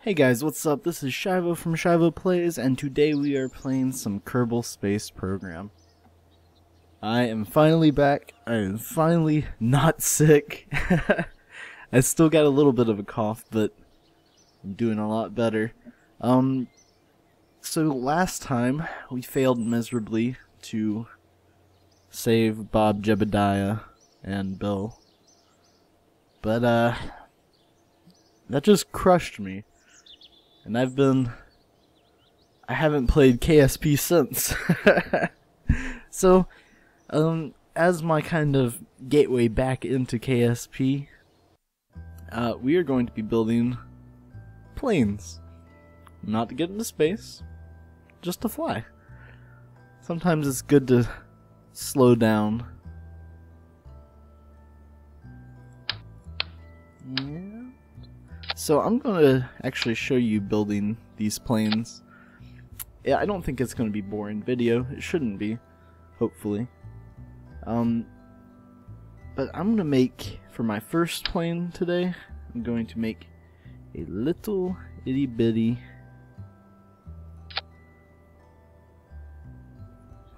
Hey guys, what's up? This is Shivo from ShivoPlays, and today we are playing some Kerbal Space Program. I am finally back. I am finally not sick. I still got a little bit of a cough, but I'm doing a lot better. So last time we failed miserably to save Bob, Jebediah, and Bill. But that just crushed me. And I haven't played KSP since. So, as my kind of gateway back into KSP, we are going to be building planes. Not to get into space, just to fly. Sometimes it's good to slow down. Yeah. So I'm going to actually show you building these planes. Yeah, I don't think it's going to be boring video. It shouldn't be, hopefully. But I'm going to make, for my first plane today, I'm going to make a little itty bitty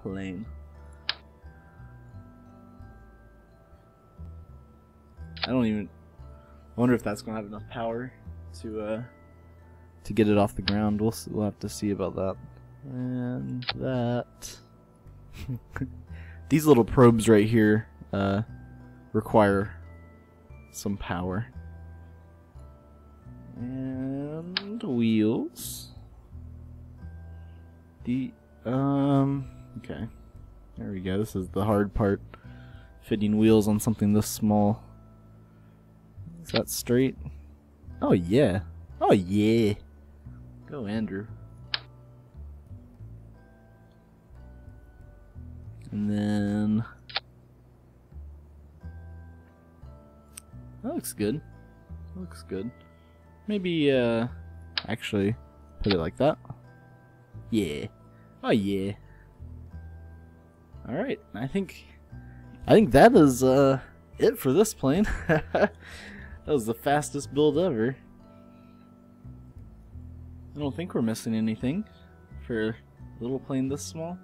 plane. I wonder if that's gonna have enough power to get it off the ground. We'll have to see about that. And that these little probes right here require some power. And wheels. Okay. There we go. This is the hard part. Fitting wheels on something this small. Is that straight? Oh yeah. Oh yeah. Go Andrew. And then that looks good. That looks good. Maybe actually put it like that. Yeah. Oh yeah. Alright, I think that is it for this plane. That was the fastest build ever. I don't think we're missing anything for a little plane this small.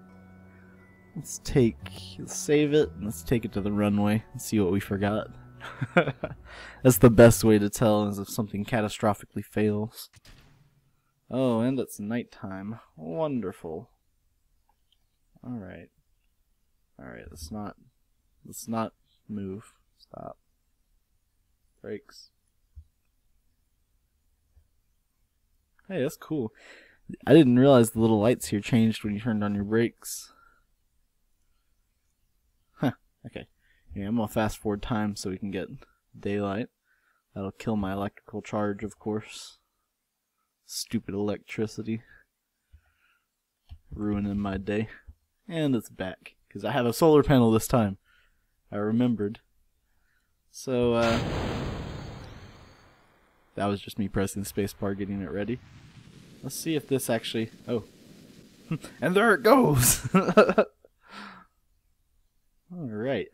Let's save it, and let's take it to the runway and see what we forgot. That's the best way to tell, is if something catastrophically fails. Oh, and it's nighttime. Wonderful. Alright. Alright, let's not move. Stop. Brakes. Hey, that's cool. I didn't realize the little lights here changed when you turned on your brakes. Huh, okay. Yeah, I'm gonna fast forward time so we can get daylight. That'll kill my electrical charge, of course. Stupid electricity. Ruining my day. And it's back, because I have a solar panel this time. I remembered. So, that was just me pressing the spacebar, getting it ready. Let's see if this actually... Oh. And there it goes! Alright.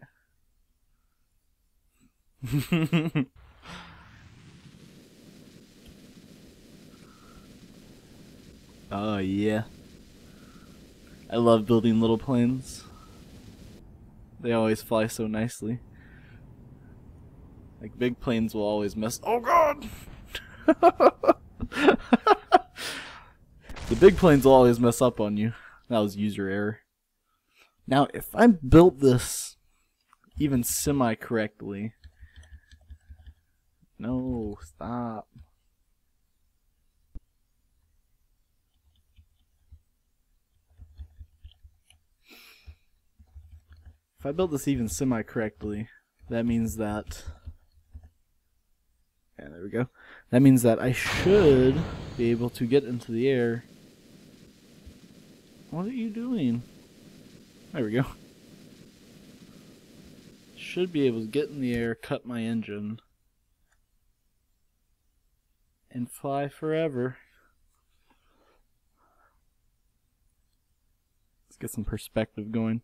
Oh, yeah. I love building little planes. They always fly so nicely. Like, big planes will always mess... Oh, God! The big planes will always mess up on you. That was user error. Now, if I built this even semi-correctly... No, stop. If I built this even semi-correctly, that means that... Yeah, there we go. That means that I should be able to get into the air. What are you doing? There we go. Should be able to get in the air, cut my engine, and fly forever. Let's get some perspective going.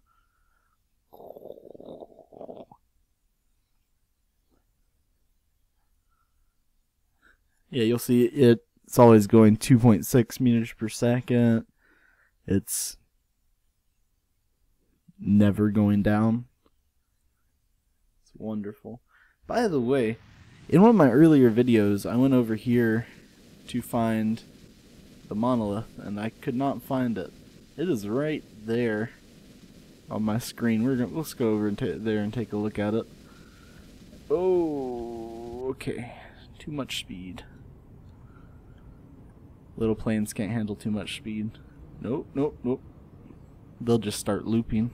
Yeah, you'll see it It's always going 2.6 meters per second. It's never going down. It's wonderful. By the way, in one of my earlier videos, I went over here to find the monolith, and I could not find it. It is right there on my screen. Let's go over there and take a look at it. Oh, okay. Too much speed. Little planes can't handle too much speed. Nope, nope, nope. They'll just start looping.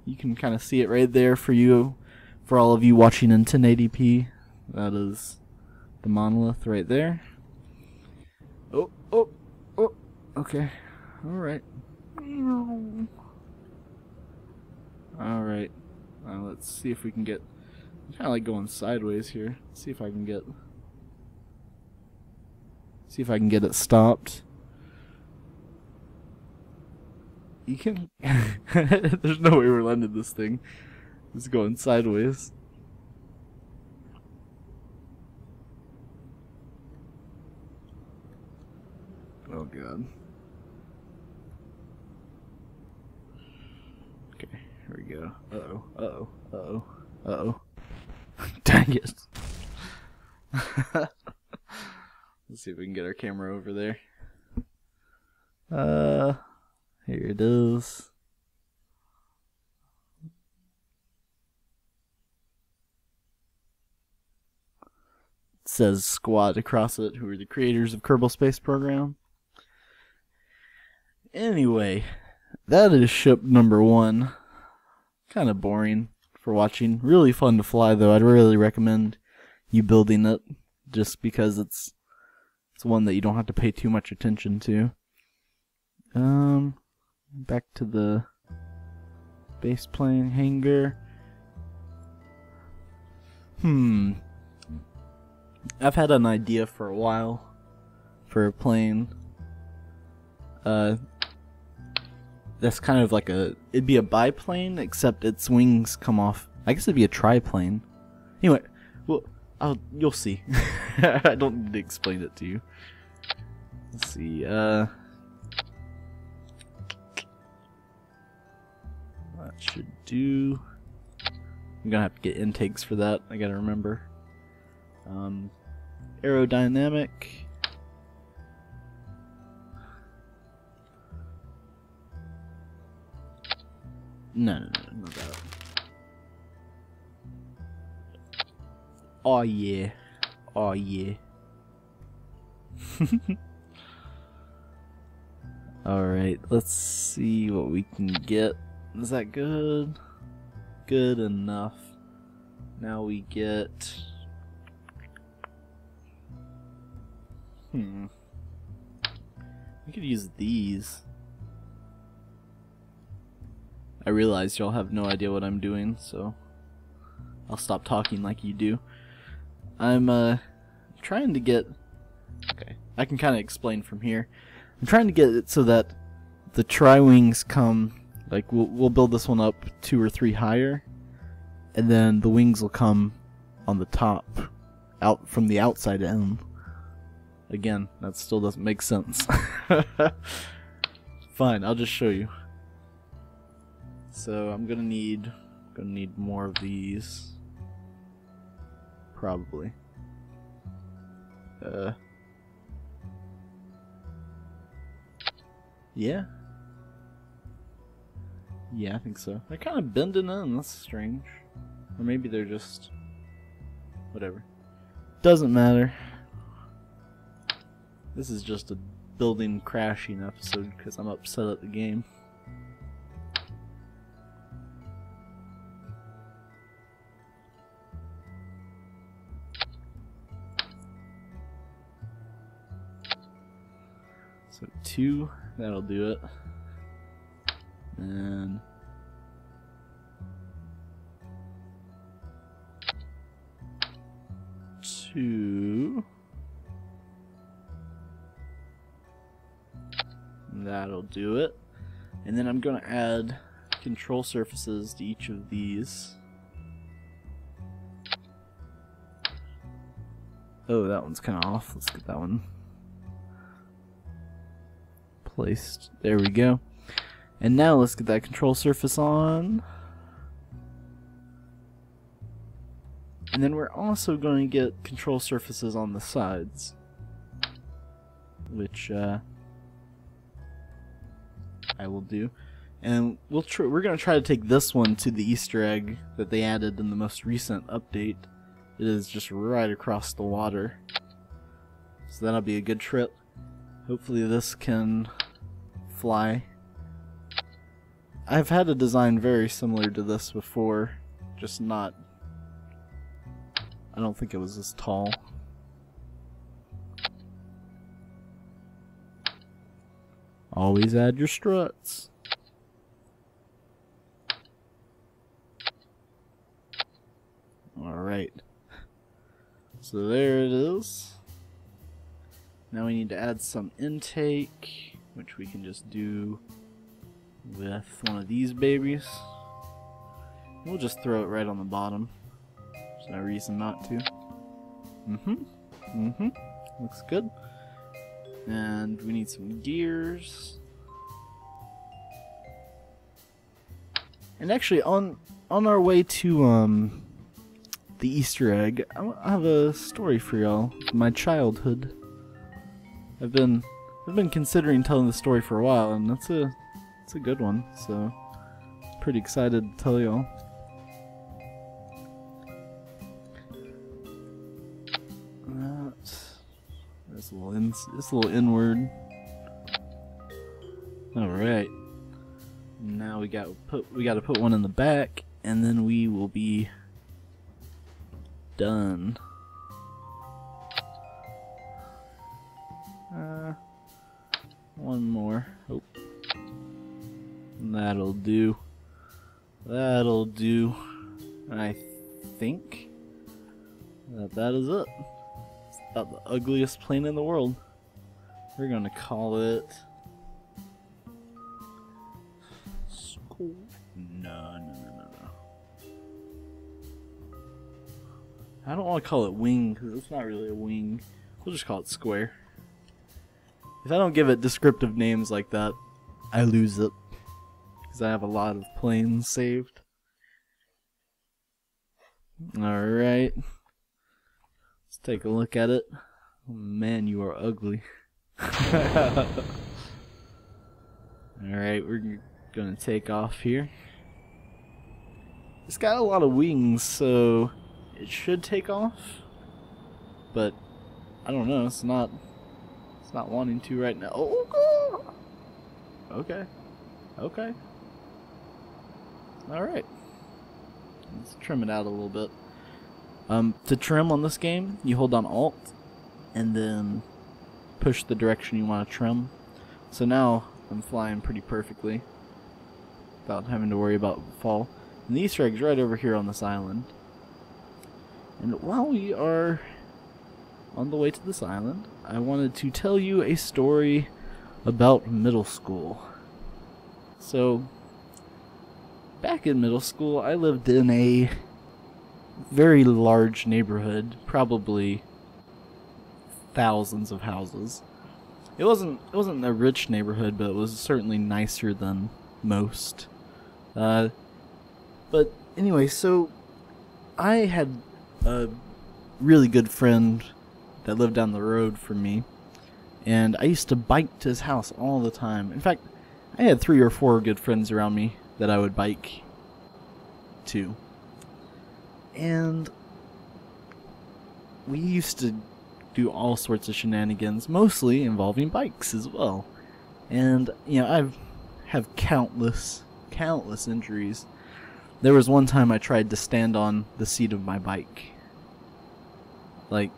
You can kind of see it right there for you, for all of you watching in 1080p. That is the monolith right there. Oh, oh, oh. Okay. Alright. Alright. Let's see if we can get... I'm kind of like going sideways here. Let's see if I can get... See if I can get it stopped. You can... There's no way we're landing this thing. It's going sideways. Oh god. Okay, here we go. Uh-oh, uh-oh, uh-oh, uh-oh. Dang it. Let's see if we can get our camera over there. Here it is. It says squad across it, who are the creators of Kerbal Space Program. Anyway, that is ship number 1. Kind of boring for watching. Really fun to fly though. I'd really recommend you building it, just because it's one that you don't have to pay too much attention to. Back to the base plane hangar. I've had an idea for a while for a plane. That's kind of like it'd be a biplane, except its wings come off. I guess it'd be a triplane. Anyway, well, you'll see. I don't need to explain it to you. Let's see, that should do. I'm gonna have to get intakes for that, I gotta remember. Aerodynamic. No, not that. Oh yeah. Oh yeah. Alright, let's see what we can get. Is that good? Good enough. Now we get... We could use these. I realize y'all have no idea what I'm doing, so I'll stop talking like you do. I'm trying to get... Okay, I can kind of explain from here. I'm trying to get it so that the tri-wings come... Like, we'll build this one up 2 or 3 higher, and then the wings will come on the top, out from the outside in. Again, that still doesn't make sense. Fine, I'll just show you. So I'm gonna need more of these, probably. Yeah. Yeah, I think so. They're kind of bending in. That's strange. Or maybe they're just... whatever. Doesn't matter. This is just a building crashing episode because I'm upset at the game. So 2, that'll do it. And two. That'll do it. And then I'm going to add control surfaces to each of these. Oh, that one's kind of off. Let's get that one placed. There we go. And now let's get that control surface on. And then we're also going to get control surfaces on the sides, which I will do. And we're going to try to take this one to the Easter egg that they added in the most recent update. It is just right across the water. So that'll be a good trip. Hopefully this can fly. I've had a design very similar to this before, just not... I don't think it was as tall. Always add your struts. Alright. So there it is. Now we need to add some intake, which we can just do with one of these babies. We'll just throw it right on the bottom. There's no reason not to. Looks good. And we need some gears. And actually, on our way to the Easter egg, I have a story for y'all. My childhood. I've been considering telling the story for a while, and it's a good one. So, pretty excited to tell y'all. This little inward. All right. Now we got to put one in the back, and then we will be done. One more. Oh, that'll do. That'll do. I think that is it. It's about the ugliest plane in the world. We're gonna call it school. No. I don't want to call it wing because it's not really a wing. We'll just call it square. If I don't give it descriptive names like that, I lose it because I have a lot of planes saved. Alright. Let's take a look at it. Oh, man, you are ugly. Alright, we're gonna take off here. It's got a lot of wings, so it should take off. But I don't know, it's not wanting to right now. Oh, okay. Alright. Let's trim it out a little bit. To trim on this game, you hold down Alt and then push the direction you want to trim. So now I'm flying pretty perfectly without having to worry about fall. And the Easter egg's right over here on this island. And while we are on the way to this island, I wanted to tell you a story about middle school. So, back in middle school, I lived in a very large neighborhood, probably thousands of houses. It wasn't a rich neighborhood, but it was certainly nicer than most. But anyway, so I had a really good friend that lived down the road from me, and I used to bike to his house all the time. In fact, I had 3 or 4 good friends around me that I would bike to. And we used to do all sorts of shenanigans, mostly involving bikes as well. And, you know, I have countless injuries. There was one time I tried to stand on the seat of my bike. Like,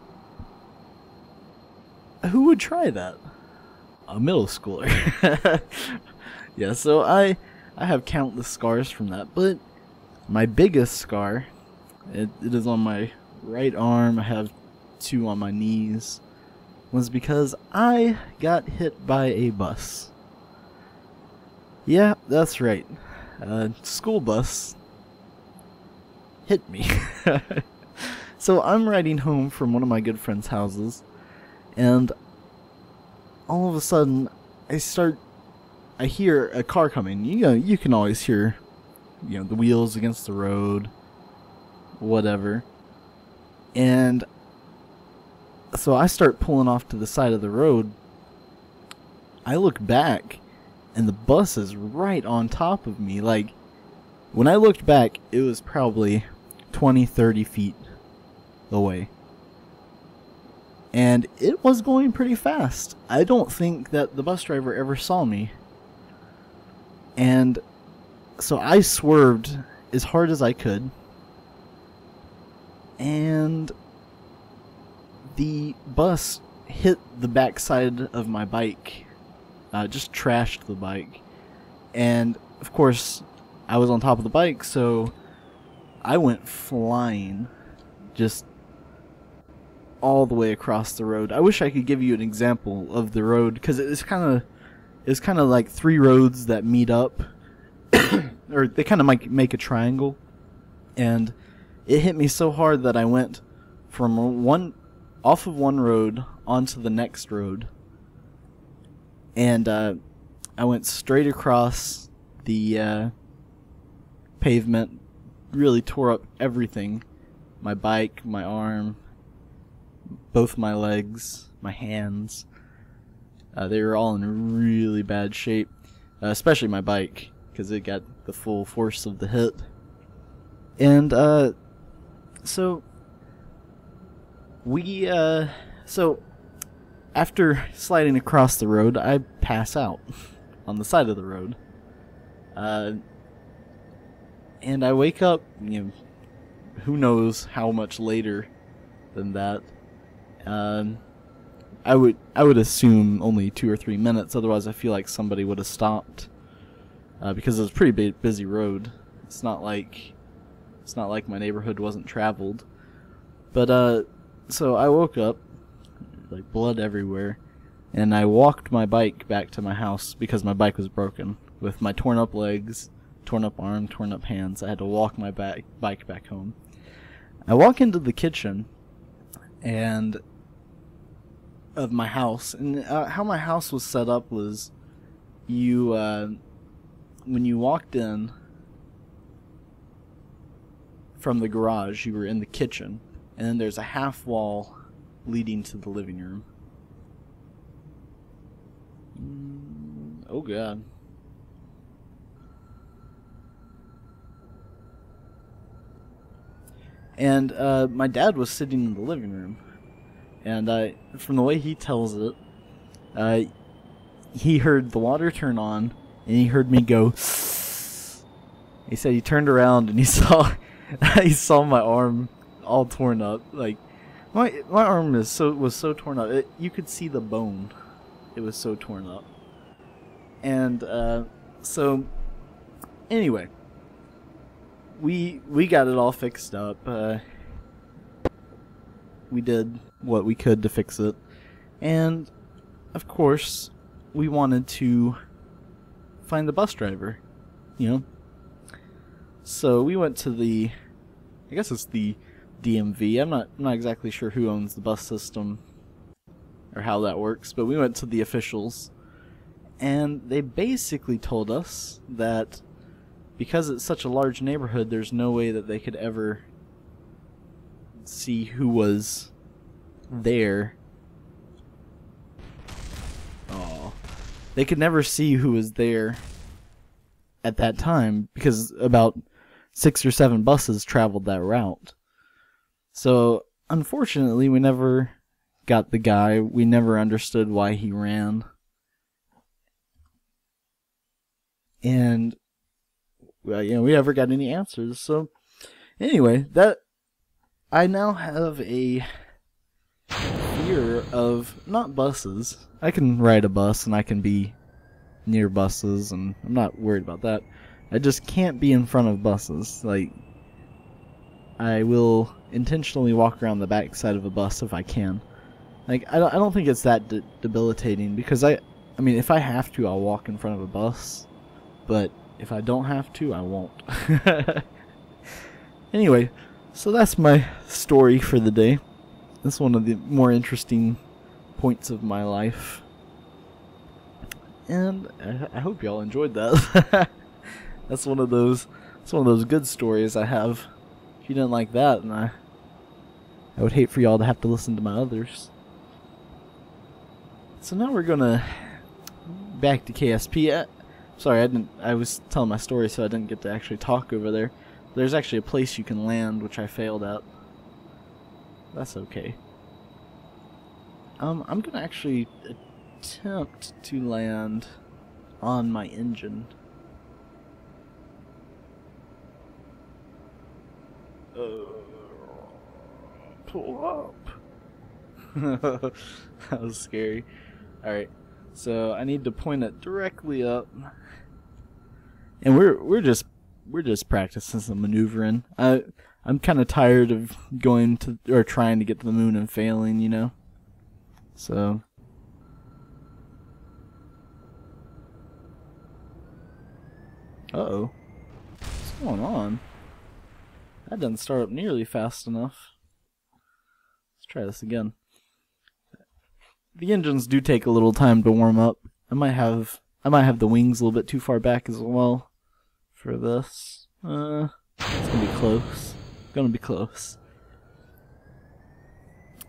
who would try that? A middle schooler. Yeah, so I have countless scars from that, but my biggest scar, it is on my right arm, I have 2 on my knees, was because I got hit by a bus. Yeah, that's right. A school bus hit me. So I'm riding home from one of my good friends' houses, and all of a sudden I hear a car coming. You know, you can always hear, you know, the wheels against the road, whatever. And so I start pulling off to the side of the road. I look back, and the bus is right on top of me. Like, when I looked back, it was probably 20, 30 feet away. And it was going pretty fast. I don't think that the bus driver ever saw me. And so I swerved as hard as I could. And the bus hit the backside of my bike. Just trashed the bike. And, of course, I was on top of the bike, so I went flying. Just all the way across the road. I wish I could give you an example of the road, because it's kind of like three roads that meet up, or they kind of make a triangle, and it hit me so hard that I went from off of one road onto the next road, and I went straight across the pavement. Really tore up everything: my bike, my arm, both my legs, my hands. They were all in really bad shape, especially my bike, because it got the full force of the hit. And so after sliding across the road, I pass out on the side of the road. And I wake up, you know, who knows how much later than that. I would assume only 2 or 3 minutes. Otherwise, I feel like somebody would have stopped, because it was a pretty busy road. It's not like my neighborhood wasn't traveled. But so I woke up, like blood everywhere, and I walked my bike back to my house because my bike was broken, with my torn up legs, torn up arm, torn up hands. I had to walk my bike back home. I walk into the kitchen and of my house, and how my house was set up was, you when you walked in from the garage, you were in the kitchen, and then there's a half wall leading to the living room. Oh god. And my dad was sitting in the living room, and from the way he tells it, he heard the water turn on, and he heard me go. He said he turned around and he saw my arm all torn up. Like my arm was so torn up. You could see the bone. It was so torn up. And so anyway, we got it all fixed up. We did what we could to fix it, and of course we wanted to find the bus driver, you know. So we went to I guess it's the DMV. I'm not exactly sure who owns the bus system or how that works, but we went to the officials, and they basically told us that because it's such a large neighborhood, there's no way that they could ever see who was there. Oh, they could never see who was there at that time, because about 6 or 7 buses traveled that route. So unfortunately, we never got the guy. We never understood why he ran. And well, you know, we never got any answers. So anyway, that I now have a fear of not buses. I can ride a bus and I can be near buses, and I'm not worried about that. I just can't be in front of buses. Like, I will intentionally walk around the back side of a bus if I can. Like, I don't think it's that debilitating, because I mean, if I have to, I'll walk in front of a bus, but if I don't have to, I won't. Anyway, So that's my story for the day. That's one of the more interesting points of my life. And I hope y'all enjoyed that. That's one of those good stories I have. If you didn't like that, then I would hate for y'all to have to listen to my others. So now we're gonna back to KSP. Sorry, I was telling my story, so I didn't get to actually talk over there. There's actually a place you can land, which I failed at. That's okay. I'm gonna actually attempt to land on my engine. Pull up. That was scary. Alright, so I need to point it directly up. And we're just practicing some maneuvering. I'm kind of tired of going to or trying to get to the moon and failing, you know. So uh-oh. What's going on? That doesn't start up nearly fast enough. Let's try this again. The engines do take a little time to warm up. I might have the wings a little bit too far back as well for this. It's gonna be close. Gonna be close.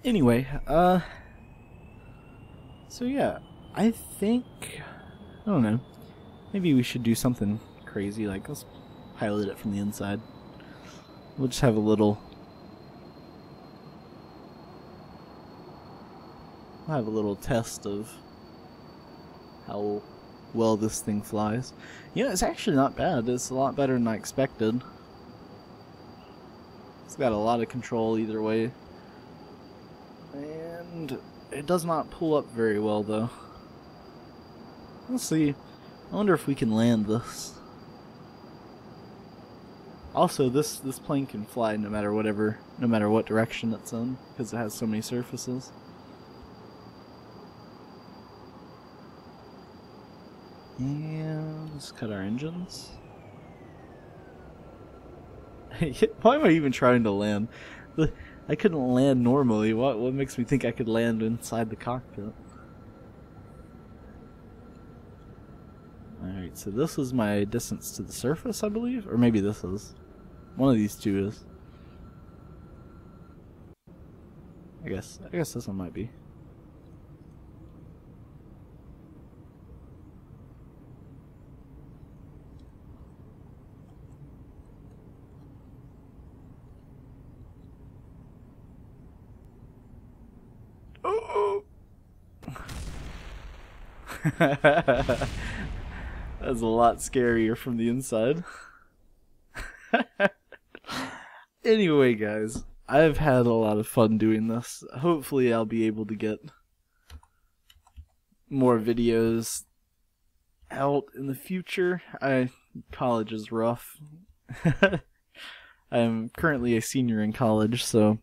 Anyway, so yeah, I think, I don't know, maybe we should do something crazy, like let's pilot it from the inside. We'll just have a little test of how well this thing flies. Yeah, it's actually not bad. It's a lot better than I expected. It's got a lot of control either way. And it does not pull up very well though. Let's see. I wonder if we can land this. Also, this plane can fly no matter what direction it's in, because it has so many surfaces. And let's cut our engines. Why am I even trying to land? I couldn't land normally. What makes me think I could land inside the cockpit? Alright, so this is my distance to the surface, I believe? Or maybe this is. One of these two is. I guess this one might be. Oh! That's a lot scarier from the inside. Anyway, guys, I've had a lot of fun doing this. Hopefully I'll be able to get more videos out in the future. College is rough. I'm currently a senior in college, so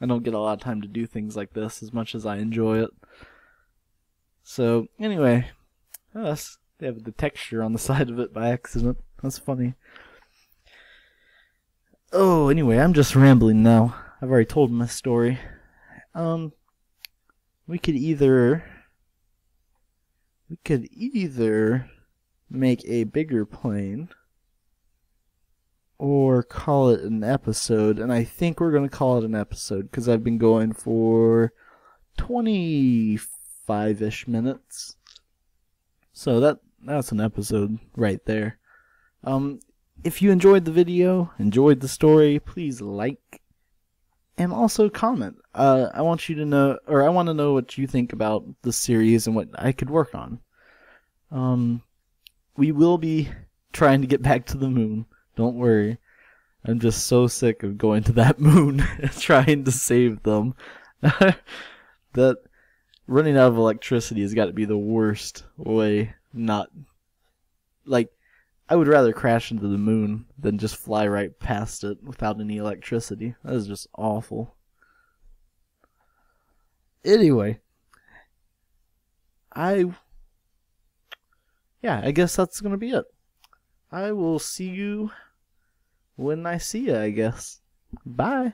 I don't get a lot of time to do things like this as much as I enjoy it. So, anyway, they have the texture on the side of it by accident. That's funny. Oh, anyway, I'm just rambling now. I've already told my story. We could either make a bigger plane or call it an episode, and I think we're going to call it an episode because I've been going for 25-ish minutes. So that's an episode right there. If you enjoyed the video, enjoyed the story, please like and also comment. I want to know what you think about the series and what I could work on. We will be trying to get back to the moon. Don't worry. I'm just so sick of going to that moon and trying to save them. That running out of electricity has got to be the worst way. I would rather crash into the moon than just fly right past it without any electricity. That is just awful. Anyway, I guess that's gonna be it. I will see you when I see you, I guess. Bye.